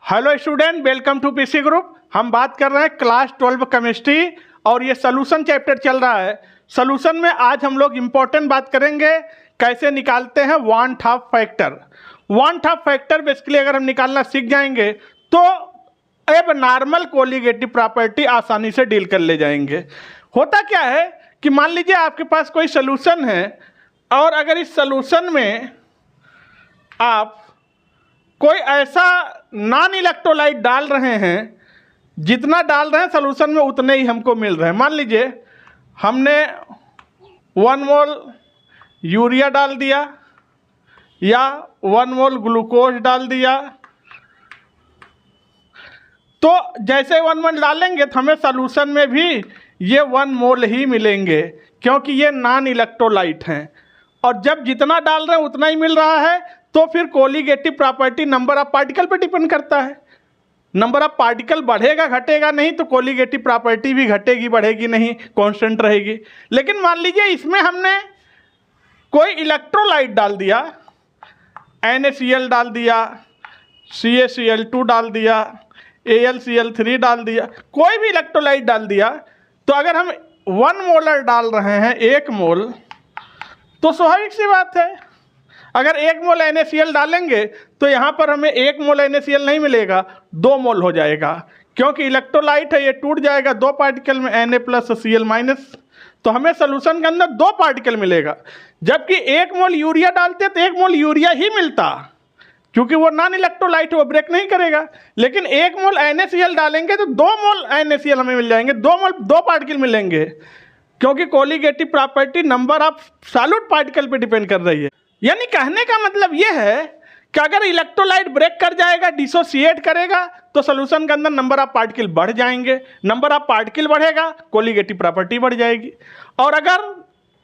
Hello student, welcome to PC group. हम बात कर रहे हैं क्लास 12 केमिस्ट्री और ये सोल्यूशन चैप्टर चल रहा है। सोल्यूशन में आज हम लोग इम्पोर्टेंट बात करेंगे कैसे निकालते हैं want Hoff factor. Want Hoff factor basically अगर हम निकालना सीख जाएंगे तो अब नॉर्मल कोलिगेटिव प्रॉपर्टी आसानी से डील कर ले जाएंगे। होता क्या है कि मान लीजिए आपके पास कोई सोल्यूशन है और अगर इस सोल्यूशन में आप कोई ऐसा नॉन इलेक्ट्रोलाइट डाल रहे हैं, जितना डाल रहे हैं सोल्यूशन में उतने ही हमको मिल रहे हैं। मान लीजिए हमने 1 मोल यूरिया डाल दिया या 1 मोल ग्लूकोज डाल दिया, तो जैसे 1 मोल डालेंगे तो हमें सोल्यूशन में भी ये 1 मोल ही मिलेंगे क्योंकि ये नॉन इलेक्ट्रोलाइट हैं। और जब जितना डाल रहे हैं उतना ही मिल रहा है तो फिर colligative property number of particle पे डिपेंड करता है। नंबर ऑफ पार्टिकल बढ़ेगा घटेगा नहीं तो कोलिगेटिव प्रॉपर्टी भी घटेगी बढ़ेगी नहीं, कांस्टेंट रहेगी। लेकिन मान लीजिए इसमें हमने कोई इलेक्ट्रोलाइट डाल दिया, NaCl डाल दिया, CaCl2 डाल दिया, AlCl3 डाल दिया, कोई भी इलेक्ट्रोलाइट डाल दिया, तो अगर हम 1 मोलर डाल रहे हैं 1 मोल, तो स्वाभाविक सी बात है अगर 1 मोल NaCl डालेंगे तो यहाँ पर हमें 1 मोल NaCl नहीं मिलेगा, 2 मोल हो जाएगा क्योंकि इलेक्ट्रोलाइट है, ये टूट जाएगा 2 पार्टिकल में Na प्लस Cl माइनस, तो हमें सोल्यूशन के अंदर 2 पार्टिकल मिलेगा। जबकि 1 मोल यूरिया डालते तो 1 मोल यूरिया ही मिलता क्योंकि वो नॉन इलेक्ट्रोलाइट, वो ब्रेक नहीं करेगा। लेकिन 1 मोल NaCl डालेंगे तो 2 मोल NaCl हमें मिल जाएंगे, 2 मोल 2 पार्टिकल मिलेंगे क्योंकि colligative property number of solute particle पे डिपेंड कर रही है। यानी कहने का मतलब ये है कि अगर इलेक्ट्रोलाइट ब्रेक कर जाएगा, डिसोसिएट करेगा, तो सोल्यूशन के अंदर नंबर ऑफ पार्टिकल बढ़ जाएंगे। नंबर ऑफ पार्टिकल बढ़ेगा, कोलिगेटिव प्रॉपर्टी बढ़ जाएगी। और अगर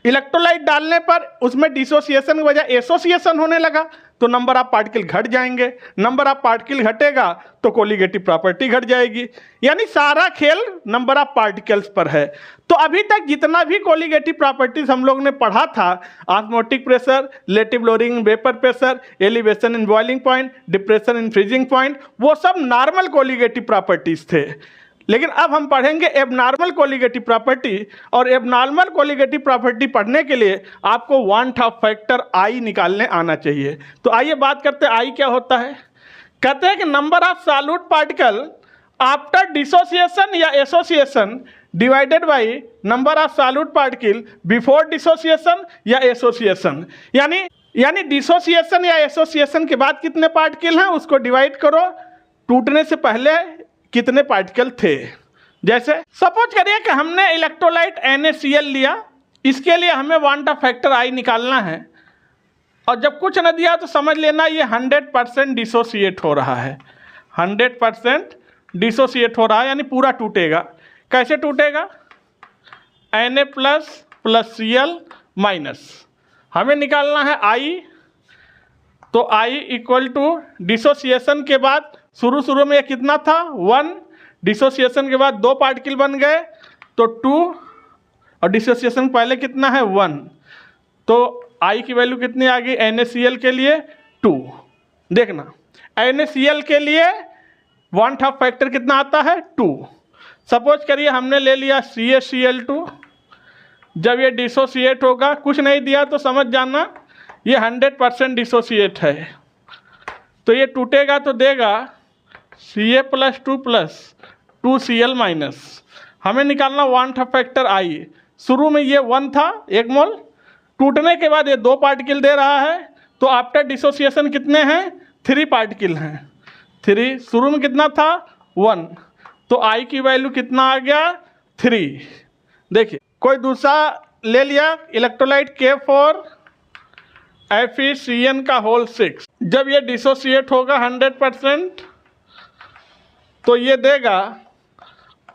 इलेक्ट्रोलाइट डालने पर उसमें डिसोसिएशन की वजह एसोसिएशन होने लगा तो नंबर ऑफ पार्टिकल घट जाएंगे। नंबर ऑफ पार्टिकल घटेगा तो कोलिगेटिव प्रॉपर्टी घट जाएगी। यानी सारा खेल नंबर ऑफ पार्टिकल्स पर है। तो अभी तक जितना भी कोलिगेटिव प्रॉपर्टीज हम लोग ने पढ़ा था, osmotic pressure, relative lowering in vapour pressure, elevation in boiling point, depression in freezing point, वो सब नॉर्मल कोलिगेटिव प्रॉपर्टीज थे। लेकिन अब हम पढ़ेंगे एबनॉर्मल कोलिगेटिव प्रॉपर्टी, और एबनॉर्मल कोलिगेटिव प्रॉपर्टी पढ़ने के लिए आपको वांट ऑफ फैक्टर आई निकालने आना चाहिए। तो आइए बात करते हैं आई क्या होता है। कहते हैं कि number of solute particle after dissociation या association divided by number of solute particle before dissociation या एसोसिएशन। यानी डिसोसिएशन या एसोसिएशन के बाद कितने पार्टिकल हैं उसको डिवाइड करो टूटने से पहले कितने पार्टिकल थे। जैसे सपोज करिए कि हमने इलेक्ट्रोलाइट NaCl लिया, इसके लिए हमें वांट ऑफ फैक्टर आई निकालना है, और जब कुछ न दिया तो समझ लेना ये 100% डिसोसिएट हो रहा है। 100% डिसोसिएट हो रहा है यानी पूरा टूटेगा। कैसे टूटेगा? Na प्लस Cl माइनस, हमें निकालना है I, तो I इक्वल टू डिसोसिएशन के बाद शुरू में ये कितना था 1, डिसोसिएशन के बाद 2 पार्टिकल बन गए तो 2, और डिसोसिएशन पहले कितना है 1, तो I की वैल्यू कितनी आ गई NaCl के लिए 2। देखना NaCl के लिए वांट ऑफ फैक्टर कितना आता है 2। सपोज करिए हमने ले लिया CaCl2, जब ये डिसोसिएट होगा, कुछ नहीं दिया तो समझ जाना ये 100% डिसोसिएट है, तो ये टूटेगा तो देगा Ca plus 2 plus 2Cl minus. हमें निकालना वांट ऑफ फैक्टर आई। शुरू में ये 1 था 1 मोल, टूटने के बाद ये 2 पार्टिकल दे रहा है, तो आफ्टर डिसोसिएशन कितने हैं 3 पार्टिकल हैं। 3, शुरू में कितना था 1, तो आई की वैल्यू कितना आ गया 3। देखिए कोई दूसरा ले लिया इलेक्ट्रोलाइट K4 FeCN का होल 6, जब ये डिसोसिएट होगा 100% तो ये देगा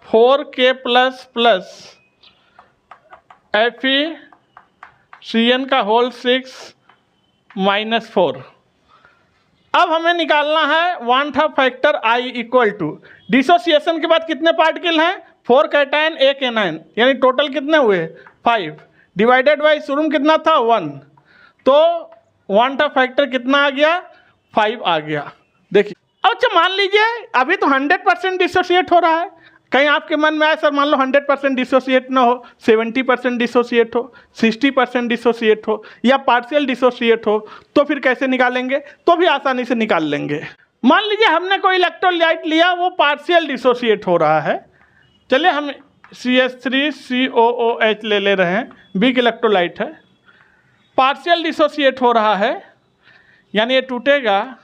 4K प्लस प्लस FeCN का होल 6 माइनस 4। अब हमें निकालना है van't Hoff factor i equal to dissociation के बाद कितने पार्टिकल हैं 4 कैटायन 1 एनायन, यानी टोटल कितने हुए 5, डिवाइडेड बाई शुरू में कितना था 1, तो वांट ऑफ फैक्टर कितना आ गया 5 आ गया। देखिए अच्छा मान लीजिए अभी तो 100% डिसोसिएट हो रहा है, कहीं आपके मन में आए सर मान लो 100% डिसोसिएट ना हो, 70% डिसोसिएट हो, 60% डिसोसिएट हो या पार्शियल डिसोसिएट हो, तो फिर कैसे निकालेंगे? तो भी आसानी से निकाल लेंगे। मान लीजिए हमने कोई इलेक्ट्रोलाइट लिया, वो पार्शियल डिसोसिएट हो रहा है, चलिए हम CH3COOH ले रहे हैं, वीक इलेक्ट्रोलाइट है, पार्शियल डिसोसिएट हो रहा है, यानी ये टूटेगा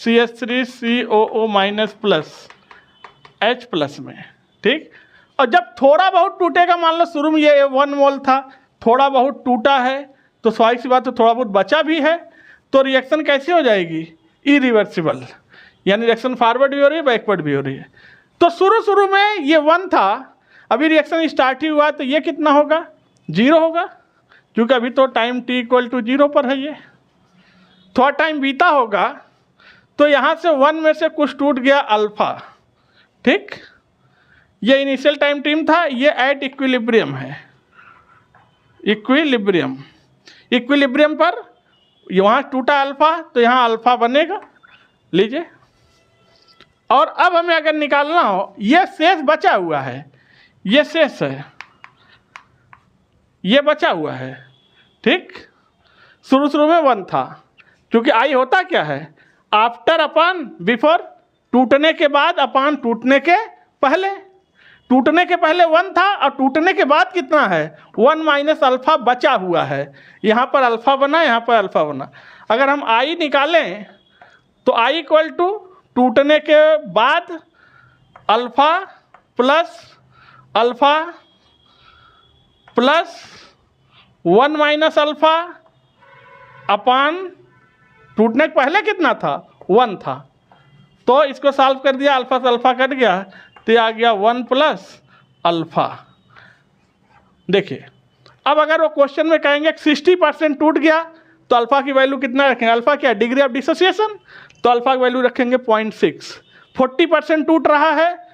CH3COO minus plus H plus में, ठीक। और जब थोड़ा बहुत टूटेगा, मान लो शुरू में ये 1 मोल था, थोड़ा बहुत टूटा है, तो स्वाभाविक सी बात है थोड़ा बहुत बचा भी है, तो रिएक्शन कैसे हो जाएगी? इरिवर्सिबल, यानी रिएक्शन फॉरवर्ड भी हो रही है, बैकवर्ड भी हो रही है। तो शुरू में ये 1 था, अभी रिएक्शन स्टार्ट ही हुआ, तो ये कितना होगा? 0 होगा, क्योंकि अभी तो टाइम t = 0 पर है। ये थोड़ा टाइम बीता होगा तो यहाँ से 1 में से कुछ टूट गया अल्फा, ठीक। ये इनिशियल टाइम टीम था, ये एट इक्विलिब्रियम है, इक्विलिब्रियम पर यहाँ टूटा अल्फा, तो यहाँ अल्फा बनेगा, लीजिए। और अब हमें अगर निकालना हो, ये शेष बचा हुआ है, ये शेष है, ये बचा हुआ है, ठीक। शुरू में 1 था, क्योंकि आई होता क्या है? आफ्टर अपान बिफोर, टूटने के बाद अपान टूटने के पहले। टूटने के पहले 1 था और टूटने के बाद कितना है? 1 माइनस अल्फा बचा हुआ है, यहाँ पर अल्फा बना, यहाँ पर अल्फा बना। अगर हम आई निकालें तो आई इक्वल टू टूटने के बाद अल्फा प्लस 1 माइनस अल्फा अपान टूटने के पहले कितना था? 1 था, तो इसको सॉल्व कर दिया, अल्फा से अल्फा कट गया, तो आ गया 1 प्लस अल्फा। देखिए अब अगर वो क्वेश्चन में कहेंगे 60% टूट गया, तो अल्फा की वैल्यू कितना रखेंगे? अल्फा क्या? डिग्री ऑफ डिसोसिएशन, तो अल्फा की वैल्यू रखेंगे 0.6। 40% टूट रहा है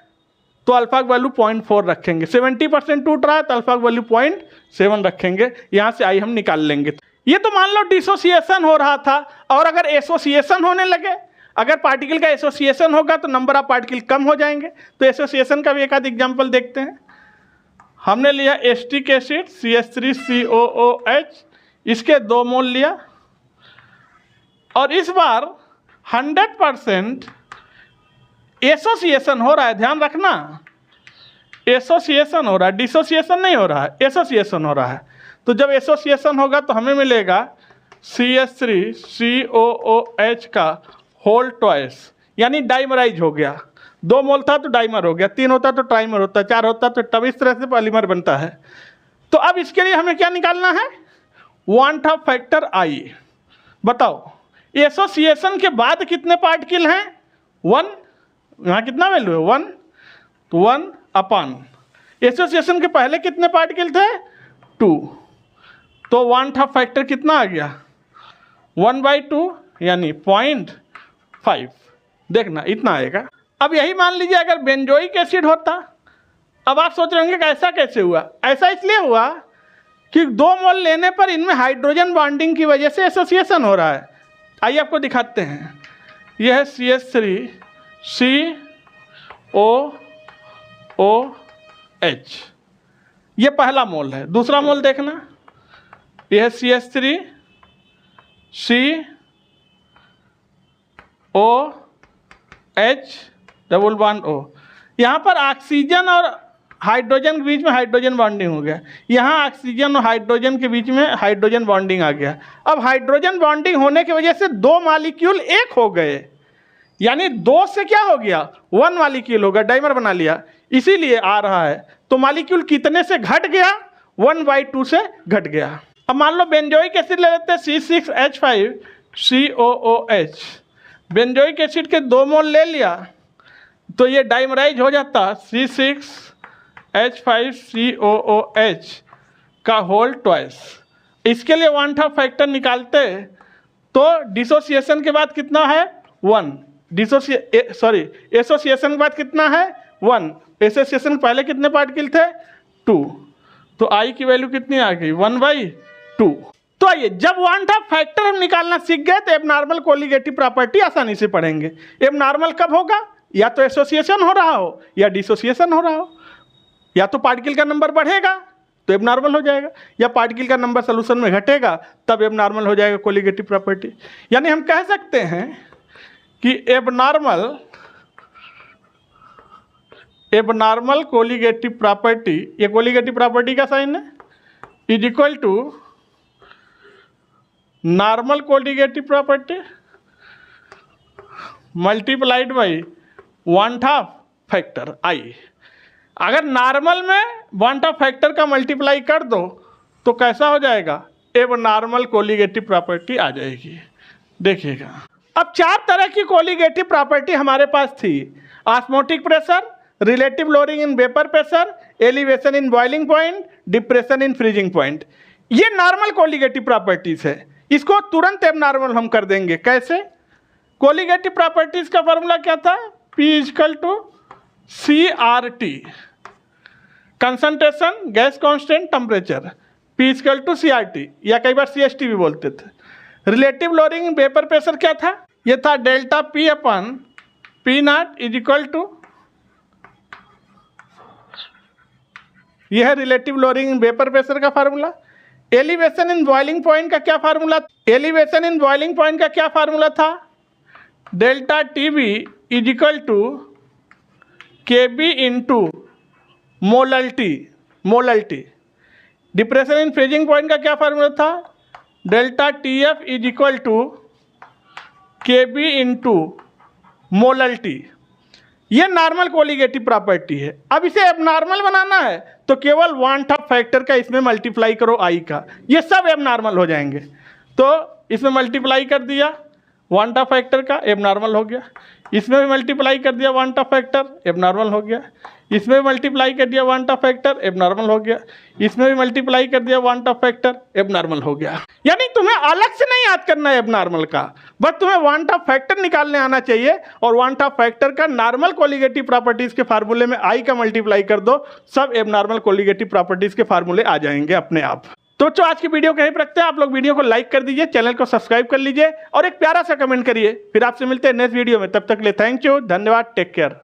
तो अल्फा की वैल्यू 0.4 रखेंगे। 70% टूट रहा है तो अल्फा की वैल्यू 0.7 रखेंगे। यहाँ से आई हम निकाल लेंगे। ये तो मान लो डिसोसिएशन हो रहा था, और अगर एसोसिएशन होने लगे, अगर पार्टिकल का एसोसिएशन होगा तो नंबर ऑफ पार्टिकल कम हो जाएंगे। तो एसोसिएशन का भी एक आध एग्जाम्पल देखते हैं। हमने लिया एस्टिक एसिड CH3COOH, इसके 2 मोल लिया, और इस बार 100% एसोसिएशन हो रहा है। ध्यान रखना, एसोसिएशन हो रहा है, डिसोसिएशन नहीं हो रहा है, एसोसिएशन हो रहा है। तो जब एसोसिएशन होगा तो हमें मिलेगा CH3COOH का होल ट्वाइस, यानी डाइमराइज हो गया। 2 मोल था तो डाइमर हो गया, 3 होता तो ट्राइमर होता, 4 होता तो तब इस तरह से पॉलीमर बनता है। तो अब इसके लिए हमें क्या निकालना है? वांट ऑफ फैक्टर आई। बताओ एसोसिएशन के बाद कितने पार्टिकल हैं? 1, यहाँ कितना वैल्यू है? 1, तो 1 अपान एसोसिएशन के पहले कितने पार्टिकल थे? 2, तो वांट ऑफ फैक्टर कितना आ गया? 1/2, यानी 0.5। देखना इतना आएगा। अब यही मान लीजिए अगर बेंजोइक एसिड होता। अब आप सोच रहे होंगे कि ऐसा कैसे हुआ? ऐसा इसलिए हुआ कि 2 मोल लेने पर इनमें हाइड्रोजन बॉन्डिंग की वजह से एसोसिएशन हो रहा है। आइए आपको दिखाते हैं। यह है CH3COOH, ये पहला मोल है। दूसरा मोल देखना, यह है CH3COOH, यहाँ पर ऑक्सीजन और हाइड्रोजन के बीच में हाइड्रोजन बॉन्डिंग हो गया। यहाँ ऑक्सीजन और हाइड्रोजन के बीच में हाइड्रोजन बॉन्डिंग आ गया। अब हाइड्रोजन बॉन्डिंग होने की वजह से 2 मॉलिक्यूल एक हो गए, यानी 2 से क्या हो गया? 1 मॉलिक्यूल हो गया, डाइमर बना लिया, इसीलिए आ रहा है। तो मॉलिक्यूल कितने से घट गया? 1/2 से घट गया। अब मान लो बेंजोइक एसिड ले लेते हैं, C6H5COOH। बेंजोइक एसिड के 2 मोल ले लिया तो ये डाइमराइज हो जाता C6H5COOH का होल ट्वाइस। इसके लिए वांट ऑफ फैक्टर निकालते तो डिसोसिएशन के बाद कितना है? 1। एसोसिएशन के बाद कितना है? 1। एसोसिएशन पहले कितने पार्टिकल थे? 2। तो आई की वैल्यू कितनी आ गई? 1/2। तो आइए, जब वांट ऑफ फैक्टर हम निकालना सीख गए तो एबनॉर्मल कोलिगेटिव प्रॉपर्टी आसानी से पढ़ेंगे। एबनॉर्मल कब होगा? या तो एसोसिएशन हो रहा हो या डिसोसिएशन हो रहा हो। या तो पार्टिकल का नंबर बढ़ेगा तो एबनॉर्मल हो जाएगा, या पार्टिकल का नंबर सोल्यूशन में घटेगा तब एबनॉर्मल हो जाएगा कोलिगेटिव प्रॉपर्टी। यानी हम कह सकते हैं कि एबनॉर्मल कोलिगेटिव प्रॉपर्टी, ये कोलिगेटिव प्रॉपर्टी का साइन है, is equal to normal colligative property multiplied by van't Hoff factor i. अगर नॉर्मल में वांट ऑफ फैक्टर का मल्टीप्लाई कर दो तो कैसा हो जाएगा? एबनॉर्मल कोलिगेटिव प्रॉपर्टी आ जाएगी। देखिएगा, अब 4 तरह की कोलिगेटिव प्रॉपर्टी हमारे पास थी। Osmotic pressure, relative lowering in vapour pressure, elevation in boiling point, depression in freezing point. ये नॉर्मल कोलिगेटिव प्रॉपर्टीज है। इसको तुरंत एबनॉर्मल हम कर देंगे। कैसे? कोलिगेटिव प्रॉपर्टीज का फॉर्मूला क्या था? P equal to CRT, concentration, gas constant, temperature. P equal to CRT या कई बार CST भी बोलते थे। रिलेटिव लोअरिंग वेपर प्रेशर क्या था? ये था delta P upon P0 is equal to, यह है रिलेटिव लोअरिंग वेपर प्रेशर का formula. Elevation in boiling point का क्या formula? Elevation in boiling point का क्या फार्मूला था? Delta TB is equal to KB into molality. Depression in freezing point का क्या फार्मूला था? Delta TF is equal to KB into molality. ये normal colligative property है। अब इसे एबनॉर्मल बनाना है तो केवल वांट ऑफ फैक्टर का इसमें मल्टीप्लाई करो आई का, ये सब एबनॉर्मल हो जाएंगे। तो इसमें मल्टीप्लाई कर दिया वांट ऑफ फैक्टर का, एबनॉर्मल हो गया। इसमें भी मल्टीप्लाई कर दिया वांट ऑफ फैक्टर, एबनॉर्मल हो गया। इसमें भी मल्टीप्लाई कर दिया वांट ऑफ फैक्टर, एबनॉर्मल हो गया। इसमें भी मल्टीप्लाई कर दिया वांट ऑफ फैक्टर, एबनॉर्मल हो गया। यानी तुम्हें अलग से नहीं याद करना है एबनॉर्मल का, बस तुम्हें वांट ऑफ फैक्टर निकालने आना चाहिए और वांट ऑफ फैक्टर का नॉर्मल कोलिगेटिव प्रॉपर्टीज के फार्मूले में आई का मल्टीप्लाई कर दो, सब एबनॉर्मल कोलिगेटिव प्रॉपर्टीज के फार्मूले आ जाएंगे अपने आप। तो आज की वीडियो कहीं पर रखते हैं। आप लोग वीडियो को लाइक कर दीजिए, चैनल को सब्सक्राइब कर लीजिए और एक प्यारा सा कमेंट करिए। फिर आपसे मिलते हैं नेक्स्ट वीडियो में। तब तक के लिए थैंक यू, धन्यवाद, टेक केयर।